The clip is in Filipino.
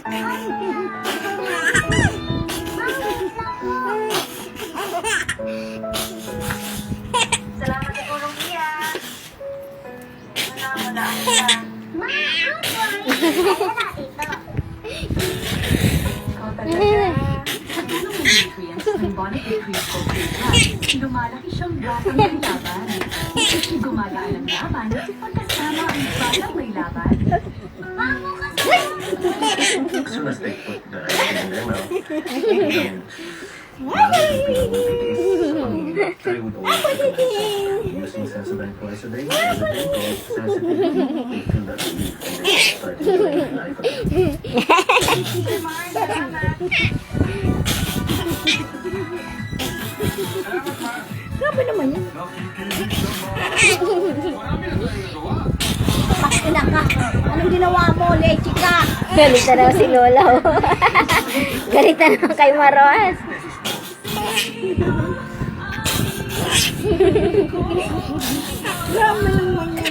Salamat sa tulong niya. Wala siya. Lumalaki siyang batang may laban. Gumagaan ang laban pagkasama ang batang may laban. As soon as they put the ice in their mouth, try with oil. Using Sensodyne twice a day, there's a thing called sensitivity. They feel that relief and they start enjoying life again. Grabe naman yan. Pakina ka. Anong ginawa mo? Leche ka. Galit na naman si Lola. Oh. Galit na naman kay Maros. Grabe naman yan.